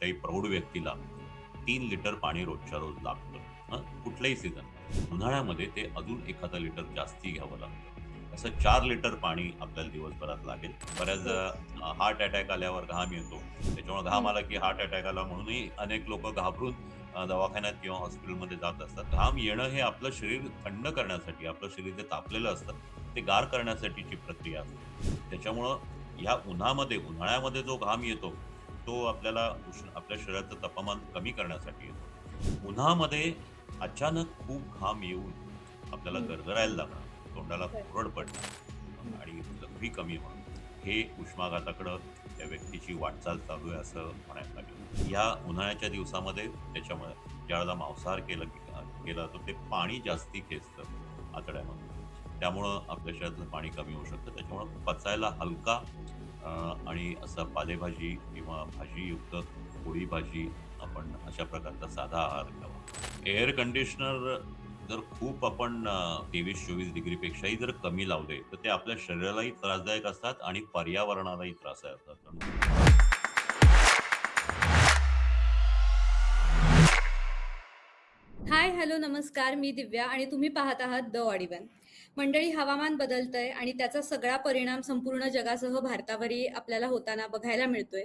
कुठल्याही प्रौढ व्यक्तीला 3 लिटर पाणी रोजच्या रोज लागतं. कुठलंही सीझन. उन्हाळ्यामध्ये ते अजून एखादा लिटर जास्ती घ्यावं लागतं. असं 4 लिटर पाणी आपल्याला दिवसभरात लागेल. हो. बऱ्याचदा हार्ट अटॅक आल्यावर घाम येतो. त्याच्यामुळे घाम हं. आला की हार्ट अटॅक आला म्हणूनही अनेक लोकं घाबरून दवाखान्यात किंवा हॉस्पिटलमध्ये जात असतात. घाम येणं हे आपलं शरीर थंड करण्यासाठी, आपलं शरीर जे तापलेलं असतं, ते गार करण्यासाठीची प्रक्रिया असते. त्याच्यामुळं ह्या उन्हाळ्यामध्ये जो घाम येतो, तो आपल्याला आपल्या शरीराचं तापमान कमी करण्यासाठी येतो. उन्हामध्ये अचानक खूप घाम येऊन आपल्याला हं. गरगरायला लागणं, तोंडाला बरं. कोरड पडणं हं. आणि लघवी कमी होणं, हे उष्माघाताकडं त्या व्यक्तीची वाटचाल चालू आहे असं म्हणायला लागेल. या उन्हाळ्याच्या दिवसामध्ये त्याच्यामुळे ज्यावेळेला मांसाहार केला तर ते पाणी जास्ती खेचतं आतड्यामधून. त्यामुळं आपल्या शरीरातलं पाणी कमी होऊ शकतं. त्याच्यामुळं पचायला हलका अ, आणि असा पालेभाजी किंवा भाजीयुक्त पोळी भाजी आपण अशा प्रकारचा साधा आहार घ्यावा. एअर कंडिशनर जर खूप आपण 23-24 डिग्रीपेक्षाही जर कमी लावले, तर ते आपल्या शरीरालाही त्रासदायक असतात आणि पर्यावरणालाही त्रासदायक असतात. हाय, हॅलो, नमस्कार. मी दिव्या आणि तुम्ही पाहत आहात द ऑडिवन. मंडळी, हवामान बदलतंय आणि त्याचा सगळा परिणाम संपूर्ण जगासह भारतावरही आपल्याला होताना बघायला मिळतोय.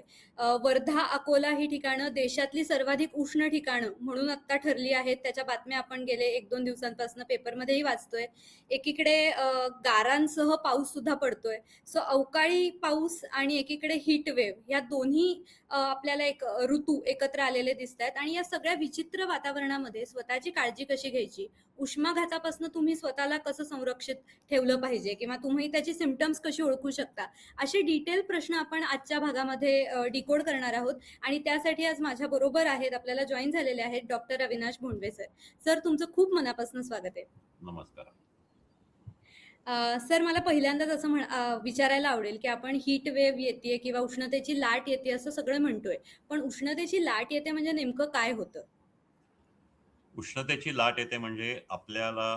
वर्धा, अकोला ही ठिकाणं देशातली सर्वाधिक उष्ण ठिकाणं म्हणून आत्ता ठरली आहेत. त्याच्या बातम्या आपण गेले 1-2 दिवसांपासून पेपरमध्येही वाचतोय. एकीकडे गारांसह पाऊस सुद्धा पडतोय. सो अवकाळी पाऊस आणि एकीकडे हीट वेव्ह या दोन्ही आपल्याला एक ऋतू एकत्र आलेले दिसतायत आणि या सगळ्या विचित्र वातावरणामध्ये स्वतःची काळजी कशी घ्यायची, उष्माघातापासून तुम्ही स्वतःला कसं संरक्षित ठेवलं पाहिजे किंवा तुम्ही त्याची सिम्पटम्स कशी ओळखू शकता, असे डिटेल प्रश्न आपण आजच्या भागामध्ये डिकोड करणार आहोत. आणि त्यासाठी आज माझ्या बरोबर आहेत, आपल्याला जॉईन झालेले आहेत doctor Avinash Bhondwe sir. Sir, तुमचं खूप मनापासून स्वागत आहे. नमस्कार. सर, मला पहिल्यांदाच असं विचारायला आवडेल की आपण हीट वेव्ह येते किंवा उष्णतेची लाट येते असं सगळं म्हणतोय, पण उष्णतेची लाट येते म्हणजे नेमकं काय होतं? उष्णतेची लाट येते म्हणजे आपल्याला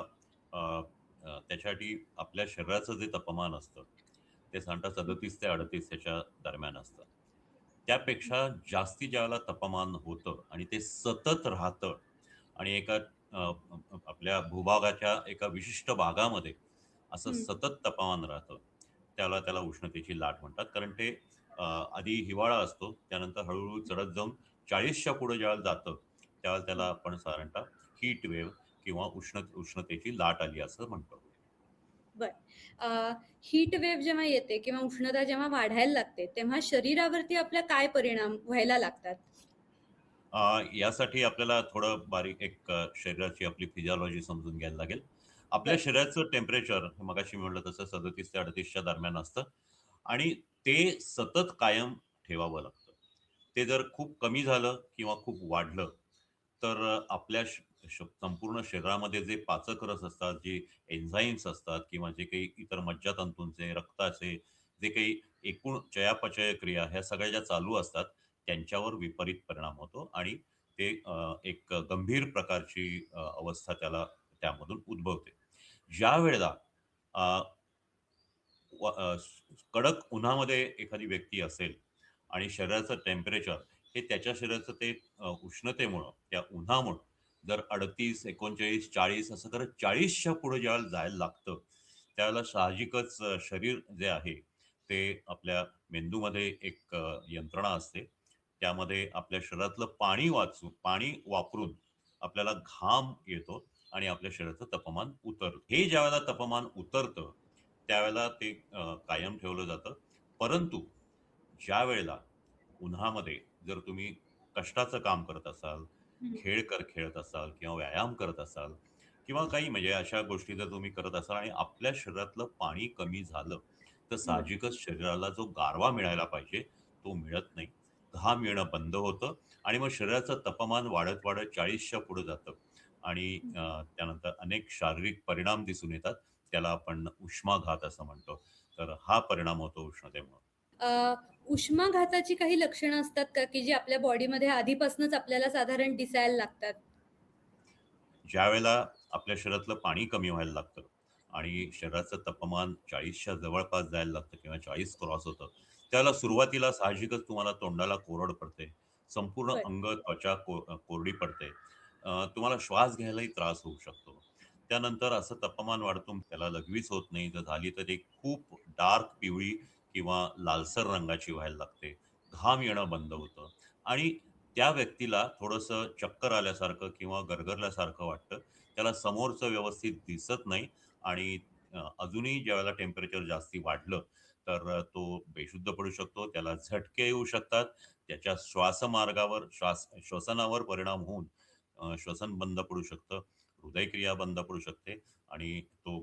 अ, त्याच्यासाठी आपल्या शरीराचं जे तापमान असतं, ते साधारणतः 37 ते 38 च्या दरम्यान असतं. त्यापेक्षा जास्ती ज्यावेळेला तापमान होतं आणि ते सतत राहतं आणि एका आपल्या भूभागाच्या एका विशिष्ट भागामध्ये असं हं. सतत तापमान राहतं, त्याला उष्णतेची लाट म्हणतात. कारण ते आधी हिवाळा असतो, त्यानंतर हळू चढत जाऊन 40च्या पुढे ज्यावेळेला जातं, त्यावेळेला त्याला हं. आपण साधारणतः हीट वेव्ह किंवा उष्णतेची लाट आली असं म्हणतो. बरं. हीट वेव्ह जेव्हा येते किंवा उष्णता जेव्हा वाढायला लागते, तेव्हा शरीरावरती आपल्या काय परिणाम व्हायला लागतात? यासाठी आपल्याला थोडं बारीक शरीराची आपली फिजिओलॉजी समजून घ्यायला लागेल. आपल्या बरं. शरीराचं टेम्परेचर मगाशी मी म्हटलं तसं 37 ते 38च्या दरम्यान असतं आणि ते सतत कायम ठेवावं लागतं. ते जर खूप कमी झालं किंवा खूप वाढलं, तर आपल्या संपूर्ण शरीरामध्ये जे पाचक रस असतात, जे एन्झाईम्स असतात किंवा जे काही इतर मज्जातंतूंचे, रक्ताचे, जे काही एकूण चयापचय क्रिया ह्या सगळ्या ज्या चालू असतात, त्यांच्यावर विपरीत परिणाम होतो आणि ते एक गंभीर प्रकारची अवस्था त्यामधून उद्भवते. ज्यावेळेला अ, कडक उन्हामध्ये एखादी व्यक्ती असेल आणि शरीराचं टेम्परेचर हे त्याच्या शरीराचं ते उष्णतेमुळं, त्या उन्हामुळं जर 38, 39, 40 असं करत 40च्या पुढे ज्यावेळेला जायला लागतं, त्यावेळेला साहजिकच शरीर जे आहे, ते आपल्या मेंदूमध्ये एक यंत्रणा असते. त्यामध्ये आपल्या शरीरातलं पाणी वापरून आपल्याला घाम येतो आणि आपल्या शरीराचं तापमान उतरतं. हे ज्यावेळेला तापमान उतरतं, त्यावेळेला ते कायम ठेवलं जातं. परंतु ज्यावेळेला उन्हामध्ये जर तुम्ही कष्टाचं काम करत असाल, हं. खेळत असाल किंवा व्यायाम करत असाल किंवा काही म्हणजे अशा गोष्टी जर तुम्ही करत असाल आणि आपल्या शरीरातलं पाणी कमी झालं, तर हं. साहजिकच शरीराला जो गारवा मिळायला पाहिजे, तो मिळत नाही. घाम येणं बंद होतं आणि मग शरीराचं तापमान वाढत 40च्या पुढे जातं आणि त्यानंतर अनेक शारीरिक परिणाम दिसून येतात. त्याला आपण उष्माघात असं म्हणतो. तर हा परिणाम होतो उष्णतेमुळं. अ, उष्माघाताची काही लक्षणं असतात का, की जी आपल्या बॉडीमध्ये आधीपासूनच आपल्याला साधारण दिसायला लागतात? ज्यावेळेला आपल्या शरीरातलं पाणी कमी व्हायला लागतं आणि शरीराचं तापमान 40च्या जवळपास जायला लागतं किंवा 40 क्रॉस होतं, त्यावेळेला सुरुवातीला साहजिकच तुम्हाला तोंडाला कोरड पडते. संपूर्ण बरं. अंग, त्वचा कोरडी पडते. तुम्हाला श्वास घ्यायलाही त्रास होऊ शकतो. त्यानंतर असं तापमान वाढतं, त्याला लघवीच होत नाही. जर झाली तर ती खूप डार्क पिवळी किंवा लालसर रंगाची व्हायला लागते. घाम येणं बंद होतं आणि त्या व्यक्तीला थोडंसं चक्कर आल्यासारखं किंवा गरगरल्यासारखं वाटतं. त्याला समोरचं व्यवस्थित दिसत नाही आणि अजूनही ज्यावेळेला टेम्परेचर जास्ती वाढलं, तर तो बेशुद्ध पडू शकतो. त्याला झटके येऊ शकतात. त्याच्या श्वासमार्गावर श्वसनावर परिणाम होऊन श्वसन बंद पडू शकतं. हृदयक्रिया बंद पडू शकते आणि तो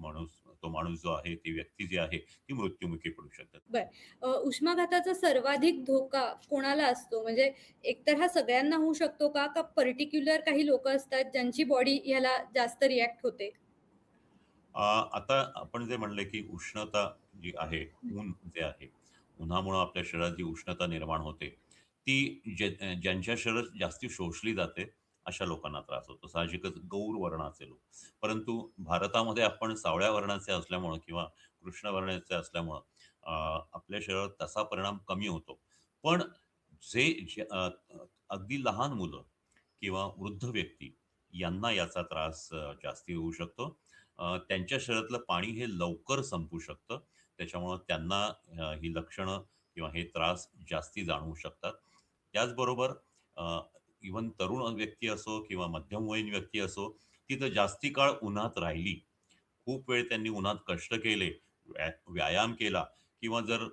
माणूस जो आहे, ती व्यक्ती जी आहे, ती मृत्युमुखी पडू शकते. बरं. उष्माघाताचा सर्वाधिक धोका कोणाला असतो? म्हणजे एकतर हा सगळ्यांना होऊ शकतो का? का पर्टिक्युलर काही लोकं असतात ज्यांची बॉडी ह्याला जास्त रिएक्ट होते? आता आपण जे म्हणले, की उष्णता जी आहे, ऊन जे आहे, उन्हामुळं आपल्या शरीरात जी उष्णता निर्माण होते, ती ज्यांच्या शरीरात जास्ती शोषली जाते, अशा लोकांना त्रास होतो. साहजिकच गौर वर्णाचे लोक. परंतु भारतामध्ये आपण सावळ्या वर्णाचे असल्यामुळं किंवा कृष्ण वर्णाचे असल्यामुळं आपल्या शरीरावर तसा परिणाम कमी होतो. पण अगदी लहान मुलं किंवा वृद्ध व्यक्ती यांना याचा त्रास जास्ती होऊ शकतो. त्यांच्या शरीरातलं पाणी हे लवकर संपू शकतं. त्याच्यामुळं त्यांना ही लक्षणं किंवा हे त्रास जास्ती जाणवू शकतात. त्याचबरोबर इव्हन तरुण व्यक्ती असो किंवा मध्यमवयीन व्यक्ती असो, ती जर जास्ती काळ उन्हात राहिली, खूप वेळ त्यांनी उन्हात कष्ट केले, व्यायाम केला किंवा जर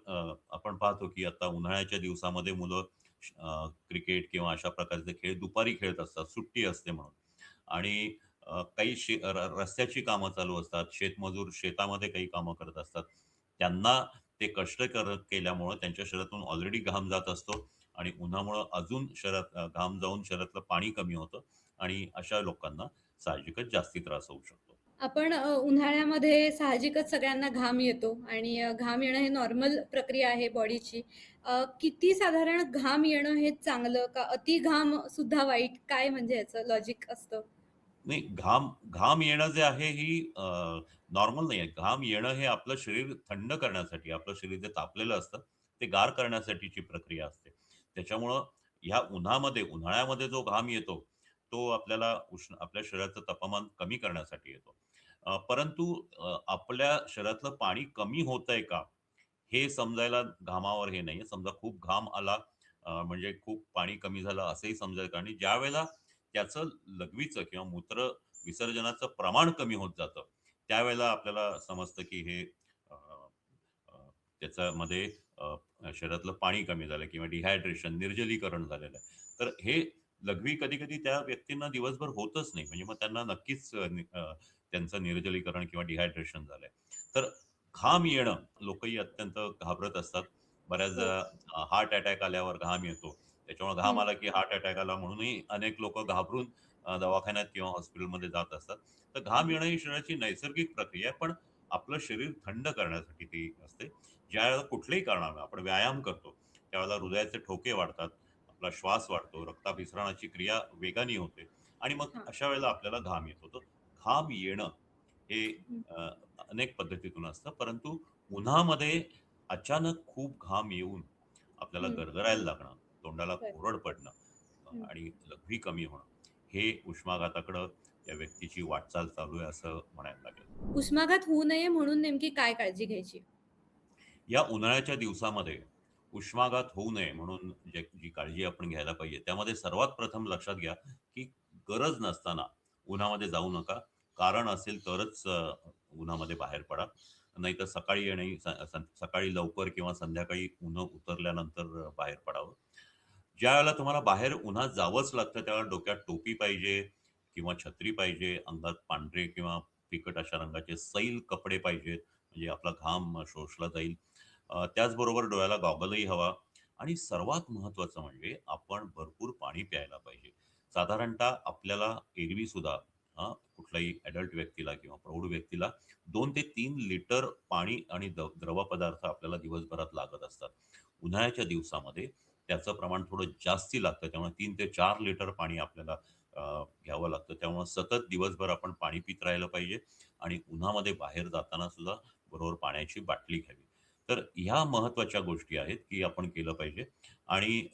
आपण पाहतो की आता उन्हाळ्याच्या दिवसामध्ये मुलं क्रिकेट किंवा अशा प्रकारचे खेळ दुपारी खेळत असतात, सुट्टी असते म्हणून. आणि काही रस्त्याची कामं चालू असतात. शेतमजूर शेतामध्ये काही कामं करत असतात. त्यांना ते कष्ट केल्यामुळं त्यांच्या शरीरातून ऑलरेडी घाम जात असतो आणि उन्हामुळं अजून शरीरात घाम जाऊन शरीरातलं पाणी कमी होतं आणि अशा लोकांना साहजिकच जास्ती त्रास होऊ शकतो. आपण उन्हाळ्यामध्ये साहजिकच सगळ्यांना घाम येतो आणि घाम येणं हे नॉर्मल प्रक्रिया आहे बॉडीची. किती साधारण घाम येणं हे चांगलं का अति घाम सुद्धा वाईट? काय म्हणजे याचं लॉजिक असतं? नाही, घाम घाम येणं जे आहे ही नॉर्मल नाही आहे. घाम येणं हे आपलं शरीर थंड करण्यासाठी, आपलं शरीर जे तापलेलं असतं, ते गार करण्यासाठीची प्रक्रिया असते. त्याच्यामुळं ह्या उन्हाळ्यामध्ये जो घाम येतो, तो आपल्या शरीराचं तापमान कमी करण्यासाठी येतो. परंतु आपल्या शरीरातलं पाणी कमी होतंय का? हे समजायला घामावर हे नाहीये. समजा खूप घाम आला म्हणजे खूप पाणी कमी झालं असंही समजायचं आणि ज्यावेळेला त्याचं लघवीचं किंवा मूत्र विसर्जनाचं प्रमाण कमी होत जातं, त्यावेळेला आपल्याला समजतं की हे अ, अ, त्याच्यामध्ये शरीरातलं पाणी कमी झालं किंवा डिहायड्रेशन, निर्जलीकरण झालेलं आहे. तर हे लघवी कधी-कधी त्या व्यक्तींना दिवसभर होतच नाही. म्हणजे मग त्यांना नक्कीच त्यांचं निर्जलीकरण किंवा डिहायड्रेशन झालंय. तर घाम येणं लोकही अत्यंत घाबरत असतात. हो. बऱ्याचदा हार्ट अटॅक आल्यावर घाम येतो. त्याच्यामुळे घाम हं. आला की हार्ट अटॅक आला म्हणूनही अनेक लोकं घाबरून दवाखान्यात किंवा हॉस्पिटलमध्ये जात असतात. तर घाम येणं ही शरीराची नैसर्गिक प्रक्रिया आहे, पण आपलं शरीर थंड करण्यासाठी ती असते. ज्यावेळेला कुठल्याही कारणानं आपण व्यायाम करतो, त्यावेळेला हृदयाचे ठोके वाढतात, आपला श्वास वाढतो, रक्ताभिसरणाची क्रिया वेगाने होते आणि मग हां. अशा वेळेला आपल्याला घाम येतो. तर घाम येणं हे हं, अ, अनेक पद्धतीतून असतं. परंतु उन्हामध्ये अचानक खूप घाम येऊन आपल्याला हं. गरगरायला लागणं, तोंडाला बरं. कोरड पडणं हं. आणि लघवी कमी होणं, हे उष्माघाताकडं त्या व्यक्तीची वाटचाल चालू आहे असं म्हणायला लागेल. उष्माघात होऊ नये म्हणून नेमकी काय काळजी घ्यायची? या उन्हाळ्याच्या दिवसामध्ये उष्माघात होऊ नये म्हणून जी काळजी आपण घ्यायला पाहिजे, त्यामध्ये सर्वात प्रथम लक्षात घ्या, की गरज नसताना उन्हामध्ये जाऊ नका. कारण असेल तरच उन्हामध्ये बाहेर पडा. नाहीतर सकाळी आणि सकाळी लवकर किंवा संध्याकाळी ऊन उतरल्यानंतर बाहेर पडावं. ज्यावेळेला तुम्हाला बाहेर उन्हात जावंच लागतं, त्यावेळेला डोक्यात टोपी पाहिजे किंवा छत्री पाहिजे, अंगात पांढरे किंवा फिकट अशा रंगाचे सैल कपडे पाहिजेत, म्हणजे आपला घाम शोषला जाईल. त्याचबरोबर डोळ्याला गॉगलही हवा आणि सर्वात महत्त्वाचं म्हणजे आपण भरपूर पाणी प्यायला पाहिजे. साधारणतः आपल्याला एरवी सुद्धा कुठल्याही अडल्ट व्यक्तीला किंवा प्रौढ व्यक्तीला 2 ते 3 लिटर पाणी आणि द्रव पदार्थ आपल्याला दिवसभरात लागत असतात. उन्हाळ्याच्या दिवसामध्ये त्याचं प्रमाण थोडं जास्ती लागतं. त्यामुळे 3 ते 4 लिटर पाणी आपल्याला घ्यावं लागतं. त्यामुळे सतत दिवसभर आपण पाणी पीत राहिलं पाहिजे आणि उन्हामध्ये बाहेर जाताना सुद्धा बरोबर पाण्याची बाटली घ्यावी. तर ह्या महत्त्वाच्या गोष्टी आहेत, की आपण केलं पाहिजे. आणि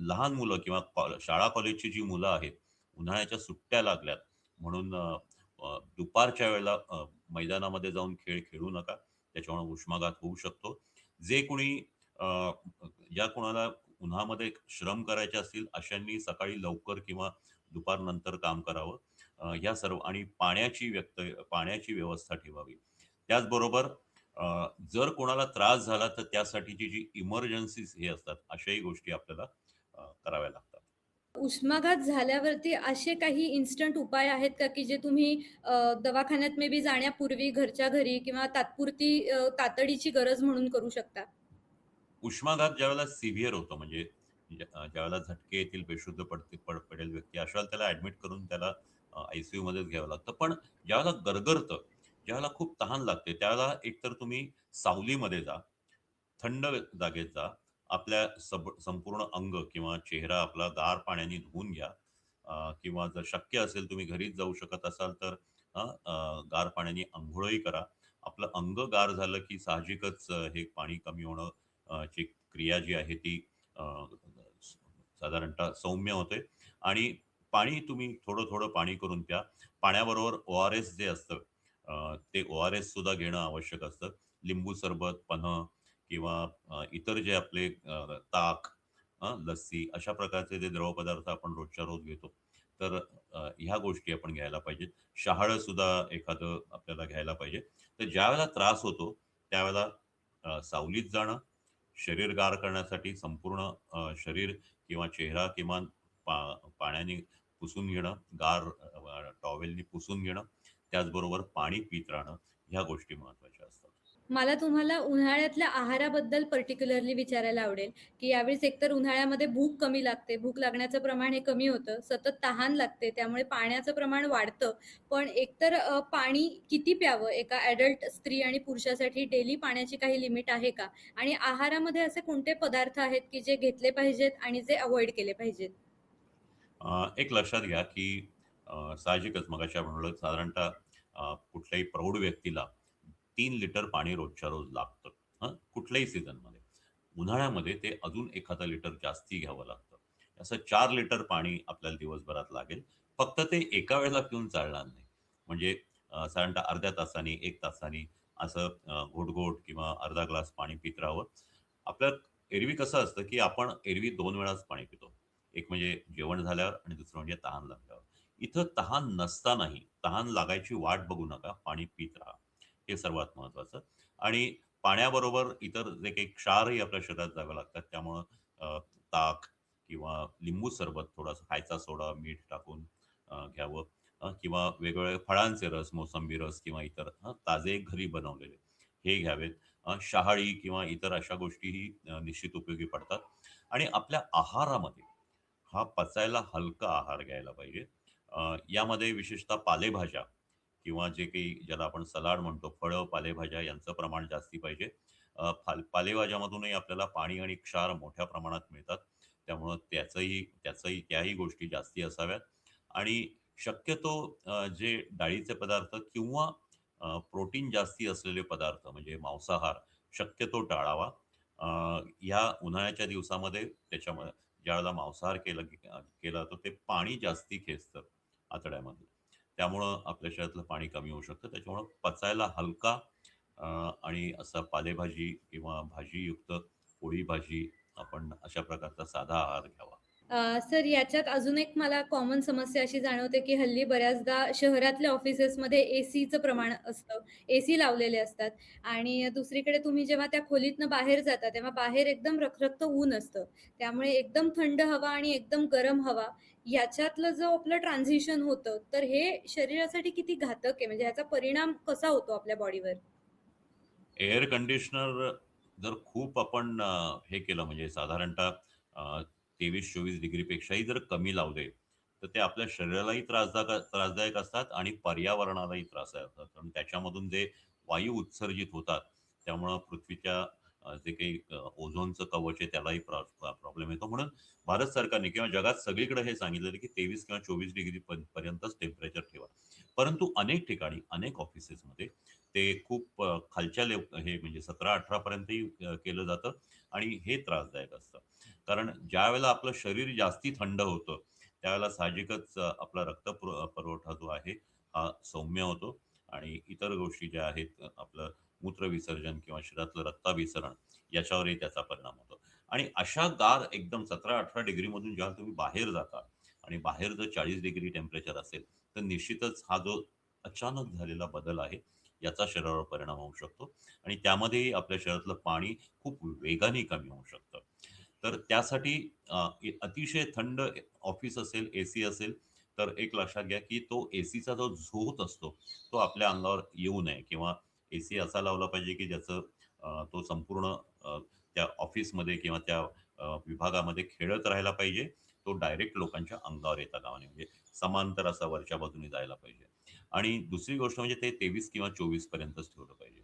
लहान मुलं किंवा शाळा कॉलेजची जी मुलं आहेत, उन्हाळ्याच्या सुट्ट्या लागल्यात म्हणून अ, अ, दुपारच्या वेळेला मैदानामध्ये जाऊन खेळ खेळू नका. त्याच्यामुळे उष्माघात होऊ शकतो. जे कोणी अ, ज्या कोणाला उन्हामध्ये श्रम करायचे असतील, अशांनी सकाळी लवकर किंवा दुपारनंतर काम करावं. ह्या सर्व आणि पाण्याची व्यवस्था ठेवावी. त्याचबरोबर जर कोणाला त्रास झाला, तर त्यासाठीची जी इमर्जन्सीज हे असतात, अशाही गोष्टी आपल्याला कराव्या लागतात. उष्माघात झाल्यावरती असे काही इन्स्टंट उपाय आहेत का, की जे तुम्ही दवाखान्यात मे बी जाण्यापूर्वी घरच्या घरी किंवा तात्पुरती तातडीची गरज म्हणून करू शकता? उष्माघात ज्यावेळेला सिव्हिअर होतो म्हणजे ज्यावेळेला झटके येतील, बेशुद्ध पडेल व्यक्ती, अशा वेळेला त्याला ॲडमिट करून त्याला आय-सी-यूमध्येच घ्यावं लागतं. पण ज्यावेळेला गरगरतं, ज्यावेळेला खूप तहान लागते, त्यावेळेला एकतर तुम्ही सावलीमध्ये जा, थंड जागेत जा. आपल्या संपूर्ण अंग किंवा चेहरा आपला गार पाण्याने धुवून घ्या. किंवा जर शक्य असेल तुम्ही घरीच जाऊ शकत असाल तर गार पाण्याने अंघोळही करा. आपलं अंग गार झालं की साहजिकच हे पाणी कमी होणं ची क्रिया जी आहे ती अ, स साधारणतः सौम्य होते आणि पाणी तुम्ही थोडं-थोडं पाणी करून प्या. पाण्याबरोबर ओ-आर-एस जे असतं ते ओ-आर-एस सुद्धा घेणं आवश्यक असतं. लिंबू सरबत, पन्हं किंवा इतर जे आपले ताक, लस्सी अशा प्रकारचे जे द्रवपदार्थ आपण रोजच्या रोज घेतो. तर ह्या गोष्टी आपण घ्यायला पाहिजेत. शहाळं सुद्धा एखादं आपल्याला घ्यायला पाहिजे. तर ज्यावेळेला त्रास होतो, त्यावेळेला सावलीत जाणं, शरीर गार करण्यासाठी संपूर्ण शरीर किंवा चेहरा किमान पाण्याने पुसून घेणं, गार टॉवेलनी पुसून घेणं, त्याचबरोबर पाणी पीत राहणं, ह्या गोष्टी महत्त्वाच्या असतात. मला तुम्हाला उन्हाळ्यातल्या आहाराबद्दल पर्टिक्युलरली विचारायला आवडेल, की यावेळेस एकतर उन्हाळ्यामध्ये भूक कमी लागते, भूक लागण्याचं प्रमाण हे कमी होतं, सतत तहान लागते, त्यामुळे पाण्याचं प्रमाण वाढतं. पण एकतर पाणी किती प्यावं एका अडल्ट स्त्री आणि पुरुषासाठी डेली पाण्याची काही लिमिट आहे का? आणि आहारामध्ये असे कोणते पदार्थ आहेत, की जे घेतले पाहिजेत आणि जे अव्हॉइड केले पाहिजेत? एक लक्षात घ्या, की साहजिकच मगाशी आपण म्हणालो साधारणतः कुठल्याही प्रौढ व्यक्तीला 3 लिटर पाणी रोजच्या रोज लागतं. कुठल्याही सीझनमध्ये. उन्हाळ्यामध्ये ते अजून एखादं लिटर जास्ती घ्यावं लागतं. असं 4 लिटर पाणी आपल्याला दिवसभरात लागेल. फक्त ते एका वेळेला पिऊन चालणार नाही. म्हणजे साधारणतः अर्ध्या तासाने, 1 तासाने असं घोट-घोट किंवा अर्धा ग्लास पाणी पीत राहावं. आपलं एरवी कसं असतं, की आपण एरवी 2 वेळाच पाणी पितो. एक म्हणजे जेवण झाल्यावर आणि दुसरं म्हणजे तहान लागल्यावर. इथं तहान नसतानाही तहान लागायची वाट बघू नका. पाणी पीत राहा. हे सर्वात महत्त्वाचं. आणि पाण्याबरोबर इतर जे काही क्षारही आपल्या शरीरात जावे लागतात. त्यामुळं ताक किंवा लिंबू सरबत, थोडासा खायचा सोडा, मीठ टाकून घ्यावं. किंवा वेगवेगळ्या फळांचे रस, मोसंबी रस किंवा इतर ताजे घरी बनवलेले हे घ्यावेत. शहाळी किंवा इतर अशा गोष्टीही निश्चित उपयोगी पडतात. आणि आपल्या आहारामध्ये हा पचायला हलका आहार घ्यायला पाहिजे. यामध्ये विशेषतः पालेभाज्या किंवा जे काही ज्याला आपण सलाड म्हणतो, फळं, पालेभाज्या यांचं प्रमाण जास्ती पाहिजे. पालेभाज्यामधूनही आपल्याला पाणी आणि क्षार मोठ्या प्रमाणात मिळतात. त्यामुळं त्याही गोष्टी जास्ती असाव्यात. आणि शक्यतो जे डाळीचे पदार्थ किंवा प्रोटीन जास्ती असलेले पदार्थ म्हणजे मांसाहार शक्यतो टाळावा. या उन्हाळ्याच्या दिवसामध्ये त्याच्यामुळे ज्यावेळेला मांसाहार केला तर ते पाणी जास्ती खेचतं आतड्यामध्ये. त्यामुळं आपल्या शरीरातलं पाणी कमी होऊ शकतं. त्याच्यामुळं पचायला हलका अ, आणि असा पालेभाजी किंवा भाजीयुक्त पोळी भाजी आपण अशा प्रकारचा साधा आहार घ्यावा. सर याच्यात अजून एक मला कॉमन समस्या अशी जाणवते, की हल्ली बऱ्याचदा शहरातल्या ऑफिसेसमध्ये एसीचं प्रमाण असतं. एसी लावलेले असतात आणि दुसरीकडे तुम्ही जेव्हा त्या खोलीतनं बाहेर जाता, तेव्हा बाहेर एकदम रखरखतं ऊन असतं. त्यामुळे एकदम थंड हवा आणि एकदम गरम हवा याच्यातलं जो आपलं ट्रान्झिशन होतं, तर हे शरीरासाठी किती घातक आहे? म्हणजे याचा परिणाम कसा होतो आपल्या बॉडीवर? एअर कंडिशनर जर खूप आपण हे केलं म्हणजे साधारणतः 23-24 डिग्रीपेक्षाही जर कमी लावले, तर ते आपल्या शरीरालाही त्रासदायक असतात आणि पर्यावरणालाही त्रासदायक असतात. कारण त्याच्यामधून जे वायू उत्सर्जित होतात, त्यामुळं पृथ्वीच्या जे काही ओझोनचं कवच आहे त्यालाही प्रॉब्लेम येतो. म्हणून भारत सरकारने किंवा जगात सगळीकडे हे सांगितलेलं की 23 किंवा 24 डिग्री पर्यंतच टेम्परेचर ठेवा. परंतु अनेक ठिकाणी, अनेक ऑफिसेसमध्ये ते खूप खालच्या हे म्हणजे 17-18 पर्यंतही केलं जातं आणि हे त्रासदायक असतं. कारण ज्यावेळेला आपलं शरीर जास्ती थंड होतं, त्यावेळेला साहजिकच आपला पुरवठा जो आहे हा सौम्य होतो आणि इतर गोष्टी ज्या आहेत आपलं मूत्रविसर्जन किंवा शरीरातलं रक्ताभिसरण याच्यावरही त्याचा परिणाम होतो. आणि अशा गार एकदम 17-18 डिग्रीमधून जेव्हा तुम्ही बाहेर जाता आणि बाहेर जर 40 डिग्री टेम्परेचर असेल, तर निश्चितच हा जो अचानक झालेला बदल आहे, याचा शरीरावर परिणाम होऊ शकतो आणि त्यामध्येही आपल्या शरीरातलं पाणी खूप वेगाने कमी होऊ शकतं. तर त्यासाठी अतिशय थंड ऑफिस असेल, एसी असेल, तर एक लक्षात घ्या, की तो एसीचा जो झोत असतो, तो आपल्या अंगावर येऊ नये किंवा एसी असा लावला पाहिजे, की ज्याचं तो संपूर्ण त्या ऑफिसमध्ये किंवा त्या विभागामध्ये खेळत राहायला पाहिजे. तो डायरेक्ट लोकांच्या अंगावर येता कामा नये. म्हणजे समांतर असा वरच्या बाजूने जायला पाहिजे. आणि दुसरी गोष्ट म्हणजे ते 23 किंवा 24 पर्यंतच ठेवलं पाहिजे.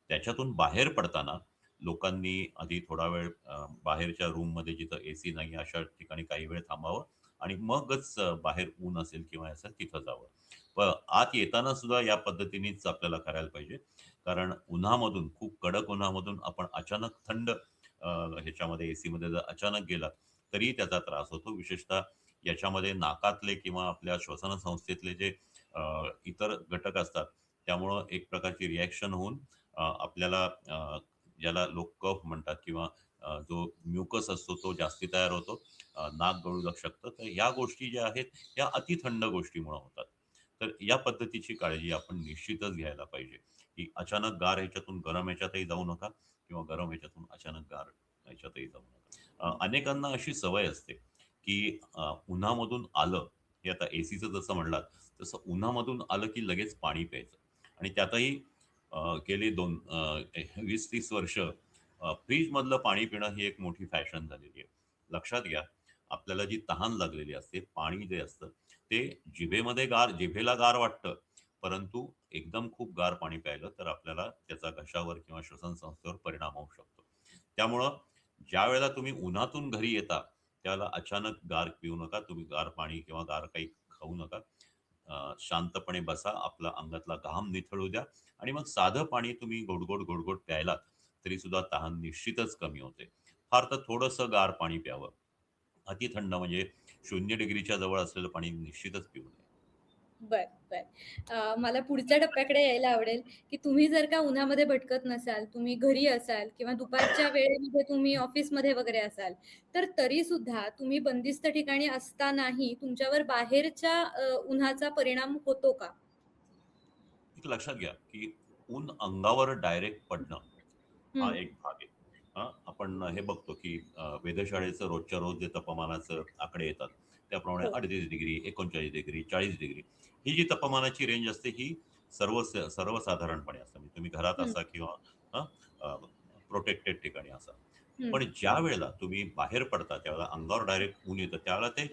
त्याच्यातून बाहेर पडताना लोकांनी आधी थोडा वेळ बाहेरच्या रूममध्ये जिथं एसी नाही अशा ठिकाणी काही वेळ थांबावं आणि मगच बाहेर ऊन असेल किंवा असेल तिथं जावं. आत येताना सुद्धा या पद्धतीनेच आपल्याला करायला पाहिजे. कारण उन्हामधून, खूप कडक उन्हामधून आपण अचानक थंड ह्याच्यामध्ये एसीमध्ये जर अचानक गेलात, तरीही त्याचा त्रास होतो. विशेषतः याच्यामध्ये नाकातले किंवा आपल्या श्वसन संस्थेतले जे इतर घटक असतात, त्यामुळं एक प्रकारची रिएक्शन होऊन आपल्याला ज्याला लोक कफ म्हणतात किंवा जो म्युकस असतो तो जास्ती तयार होतो. नाक गळू शकतं. तर ह्या गोष्टी ज्या आहेत, या अतिथंड गोष्टीमुळे होतात. तर या पद्धतीची काळजी आपण निश्चितच घ्यायला पाहिजे, की अचानक गार ह्याच्यातून गरम ह्याच्यातही जाऊ नका किंवा गरम ह्याच्यातून अचानक गार ह्याच्यातही जाऊ नका. अनेकांना अशी सवय असते, की उन्हामधून आलं, हे आता एसीचं जसं म्हणलात, तसं उन्हामधून आलं की लगेच पाणी प्यायचं आणि त्यातही गेली 20-30 वर्ष फ्रिजमधलं पाणी पिणं ही एक मोठी फॅशन झालेली आहे. लक्षात घ्या, आपल्याला जी तहान लागलेली असते, पाणी जे असतं, ते जिभेला गार वाटतं, परंतु एकदम खूप गार पाणी प्यायलं तर आपल्याला त्याचा घशावर किंवा श्वसन संस्थेवर परिणाम होऊ शकतो. त्यामुळं ज्यावेळेला तुम्ही उन्हातून घरी येता, त्यावेळेला अचानक गार पिऊ नका. तुम्ही गार पाणी किंवा गार काही खाऊ नका. शांतपणे बसा, आपला अंगातला घाम निथळू द्या आणि मग साधं पाणी तुम्ही गोड-गोड प्यायलात, तरी सुद्धा तहान निश्चितच कमी होते. फार तर थोडंसं गार पाणी प्यावं. अति थंड म्हणजे 0 डिग्रीच्या जवळ असलेलं पाणी निश्चितच पिऊ नये. बरं, बरं. मला पुढच्या टप्प्याकडे यायला आवडेल, की तुम्ही जर का उन्हामध्ये भटकत नसाल, तुम्ही घरी असाल किंवा दुपारच्या वेळेमध्ये तुम्ही ऑफिसमध्ये वगैरे असाल, तर तरीसुद्धा तुम्ही बंदिस्त ठिकाणी असतानाही तुमच्यावर बाहेरच्या उन्हाचा परिणाम होतो का? एक लक्षात घ्या, की ऊन अंगावर डायरेक्ट पडणं हा हं. एक भाग आहे. आपण हे बघतो, की वेधशाळेचं रोजच्या रोज जे तापमानाचं आकडे येतात, त्याप्रमाणे हो. 38 डिग्री, 39 डिग्री, 40 डिग्री ही जी तापमानाची रेंज असते, ही सर्वसाधारणपणे असते. म्हणजे तुम्ही घरात हं, असा किंवा प्रोटेक्टेड ठिकाणी असा. हं. पण ज्यावेळेला तुम्ही बाहेर पडता, त्यावेळेला अंगावर डायरेक्ट ऊन येतं, त्यावेळेला ते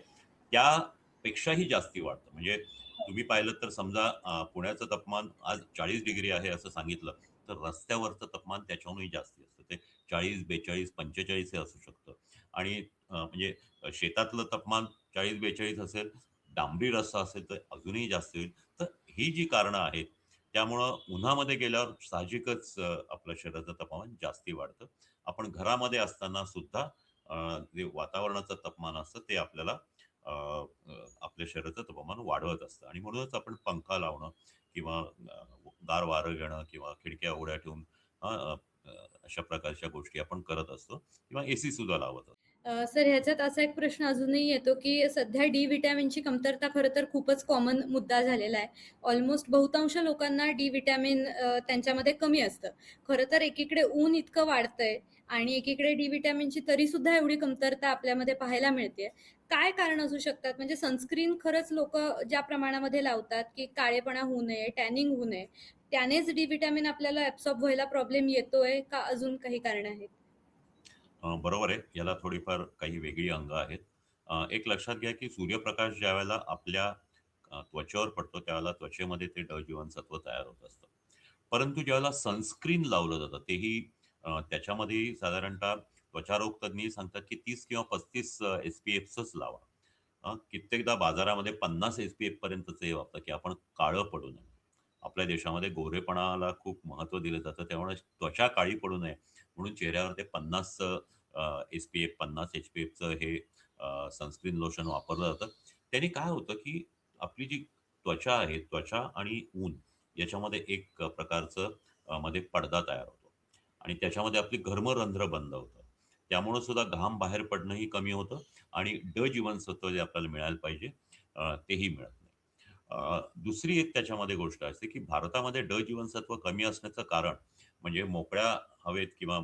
त्यापेक्षाही जास्ती वाढतं. म्हणजे तुम्ही पाहिलं तर समजा पुण्याचं तापमान आज 40 डिग्री आहे असं सांगितलं, तर रस्त्यावरचं तापमान त्याच्याहूनही जास्ती असतं. ते 40, 42, 45 हे असू शकतं. आणि म्हणजे शेतातलं तापमान 40-42 असेल, डांबरी रस्ता असेल तर अजूनही जास्त होईल. तर ही जी कारणं आहेत, त्यामुळं उन्हामध्ये गेल्यावर साहजिकच आपलं शरीराचं तापमान जास्ती वाढतं. आपण घरामध्ये असताना सुद्धा जे वातावरणाचं तापमान असतं ते आपल्याला अ, अ, आपल्या शरीराचं तापमान वाढवत असतं आणि म्हणूनच आपण पंखा लावणं किंवा गार वारं घेणं किंवा खिडक्या उघड्या ठेवून अ, अ, अ, अशा प्रकारच्या गोष्टी आपण करत असतो किंवा एसी सुद्धा लावत असतो. सर ह्याच्यात असा एक प्रश्न अजूनही येतो, की सध्या डी व्हिटॅमिनची कमतरता खरं तर खूपच कॉमन मुद्दा झालेला आहे. ऑलमोस्ट बहुतांश लोकांना डी व्हिटॅमिन त्यांच्यामध्ये कमी असतं. खरं तर एकीकडे ऊन इतकं वाढतंय आणि एकीकडे डी व्हिटॅमिनची तरीसुद्धा एवढी कमतरता आपल्यामध्ये पाहायला मिळतेय. काय कारण असू शकतात? म्हणजे सनस्क्रीन खरंच लोकं ज्या प्रमाणामध्ये लावतात, की काळेपणा होऊ नये, टॅनिंग होऊ नये, त्यानेच डी व्हिटॅमिन आपल्याला ॲब्सॉर्ब व्हायला प्रॉब्लेम येतोय का अजून काही कारणं आहेत? बरोबर आहे. याला थोडीफार काही वेगळी अंग आहेत. एक लक्षात घ्या, की सूर्यप्रकाश ज्यावेळेला आपल्या त्वचेवर पडतो, त्यावेळेला त्वचेमध्ये ते ड जीवनसत्व तयार होत असतं. परंतु ज्यावेळेला सनस्क्रीन लावलं जातं, तेही त्याच्यामध्ये साधारणतः त्वचारोग तज्ञ सांगतात की 30 किंवा 35 SPFच लावा. कित्येकदा बाजारामध्ये 50 SPF पर्यंतचे वापरतात, की आपण काळं पडू नये. आपल्या देशामध्ये गोरेपणाला खूप महत्त्व दिलं जातं. त्यामुळे त्वचा काळी पडू नये म्हणून चेहऱ्यावर ते 50 SPF 50 HPFचं हे सनस्क्रीन लोशन वापरलं जातं. त्याने काय होतं, की आपली जी त्वचा आहे, त्वचा आणि ऊन याच्यामध्ये एक प्रकारचं मध्ये पडदा तयार होतो आणि त्याच्यामध्ये आपली घर्मरंध्र बंद होतं. त्यामुळं सुद्धा घाम बाहेर पडणंही कमी होतं आणि जीवनसत्व जे आपल्याला मिळायला पाहिजे तेही मिळत नाही. दुसरी एक त्याच्यामध्ये गोष्ट असते, की भारतामध्ये जीवनसत्व कमी असण्याचं कारण म्हणजे मोकळ्या हवेत किंवा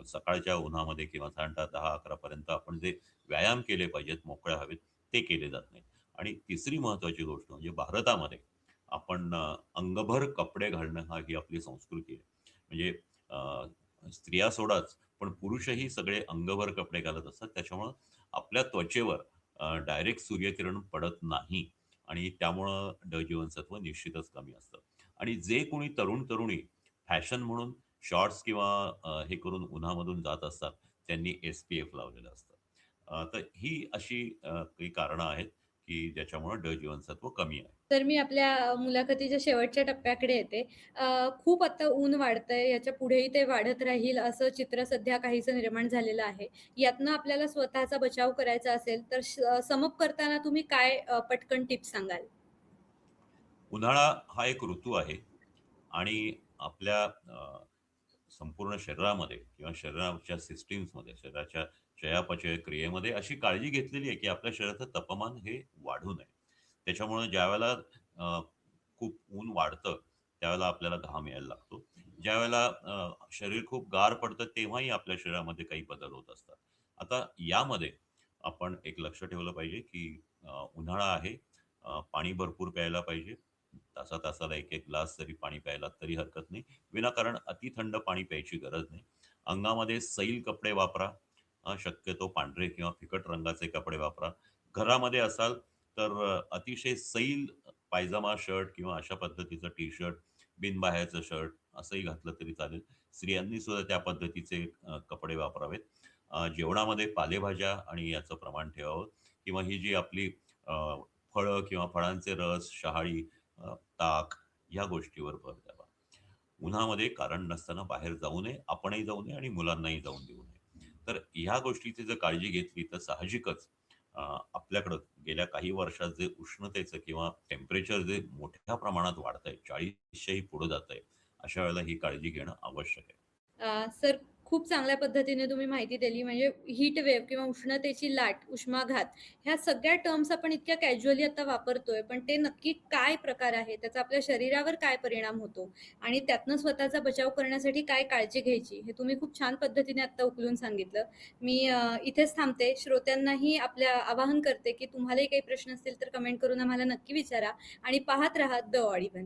सकाळच्या उन्हामध्ये किंवा साधारणतः 10-11 पर्यंत आपण जे व्यायाम केले पाहिजेत मोकळ्या हवेत, ते केले जात नाहीत. आणि तिसरी महत्त्वाची गोष्ट म्हणजे भारतामध्ये आपण अंगभर कपडे घालणं ही आपली संस्कृती आहे. म्हणजे स्त्रिया सोडाच, पण पुरुषही सगळे अंगभर कपडे घालत असतात. त्याच्यामुळं आपल्या त्वचेवर डायरेक्ट सूर्यकिरण पडत नाही आणि त्यामुळं जीवनसत्व निश्चितच कमी असतं. आणि जे कोणी तरुण-तरुणी फॅशन म्हणून शॉर्ट्स किंवा हे करून उन्हामधून जात असतात, त्यांनी SPF लावलेलं असतं. तर ही अशी काही कारणं आहेत, की ज्याच्यामुळं जीवनसत्व कमी आहे. तर मी आपल्या मुलाखतीच्या शेवटच्या टप्प्याकडे येते. खूप आता ऊन वाढतंय, याच्या पुढेही ते वाढत राहील असं चित्र सध्या काहीसं निर्माण झालेलं आहे. यातनं आपल्याला स्वतःचा बचाव करायचा असेल, तर सम करताना तुम्ही काय पटकन टिप्स सांगाल? उन्हाळा हा एक ऋतू आहे आणि आपल्या संपूर्ण शरीरामध्ये किंवा शरीराच्या सिस्टम्समध्ये, शरीराच्या चयापचय क्रियेमध्ये अशी काळजी घेतलेली आहे, की आपल्या शरीराचं तापमान हे वाढू नये. त्याच्यामुळे ज्यावेळेला अ, खूप ऊन वाढतं, त्यावेळेला आपल्याला घाम यायला लागतो. ज्यावेळेला शरीर खूप गार पडतं, तेव्हाही आपल्या शरीरामध्ये काही बदल होत असतात. आता यामध्ये आपण एक लक्ष ठेवलं पाहिजे, की उन्हाळा आहे, पाणी भरपूर प्यायला पाहिजे. तासा-तासाला 1-1 ग्लास जरी पाणी प्यायलात तरी हरकत नाही. विनाकारण अति थंड पाणी प्यायची गरज नाही. अंगामध्ये सैल कपडे वापरा. शक्यतो पांढरे किंवा फिकट रंगाचे कपडे वापरा. घरामध्ये असाल तर अतिशय सैल पायजामा, शर्ट किंवा अशा पद्धतीचं टी-शर्ट, बिनबाह्याचं शर्ट असंही घातलं तरी चालेल. स्त्रियांनी सुद्धा त्या पद्धतीचे कपडे वापरावेत. जेवणामध्ये पालेभाज्या आणि याचं प्रमाण ठेवावं किंवा ही जी आपली अ, फळं किंवा फळांचे रस, शहाळी, ताक या गोष्टीवर भर द्यावा. उन्हामध्ये कारण नसताना बाहेर जाऊ नये, आपणही जाऊ नये आणि मुलांनाही जाऊन देऊ नये. तर ह्या गोष्टीची जर काळजी घेतली तर साहजिकच आपल्याकडं गेल्या काही वर्षात जे उष्णतेचं किंवा टेम्परेचर जे मोठ्या प्रमाणात वाढतंय, 40च्याही पुढे जातंय, अशा वेळेला ही काळजी घेणं आवश्यक आहे. सर खूप चांगल्या पद्धतीने तुम्ही माहिती दिली. म्हणजे हीट वेव्ह किंवा उष्णतेची लाट, उष्माघात ह्या सगळ्या टर्म्स आपण इतक्या कॅज्युअली आता वापरतोय, पण ते नक्की काय प्रकार आहे? त्याचा आपल्या शरीरावर काय परिणाम होतो? आणि त्यातनं स्वतःचा बचाव करण्यासाठी काय काळजी घ्यायची? हे तुम्ही खूप छान पद्धतीने आत्ता उकलून सांगितलं. मी इथेच थांबते. श्रोत्यांनाही आपल्या आवाहन करते, की तुम्हालाही काही प्रश्न असतील तर कमेंट करून आम्हाला नक्की विचारा आणि पाहत राहा द ऑडिबन.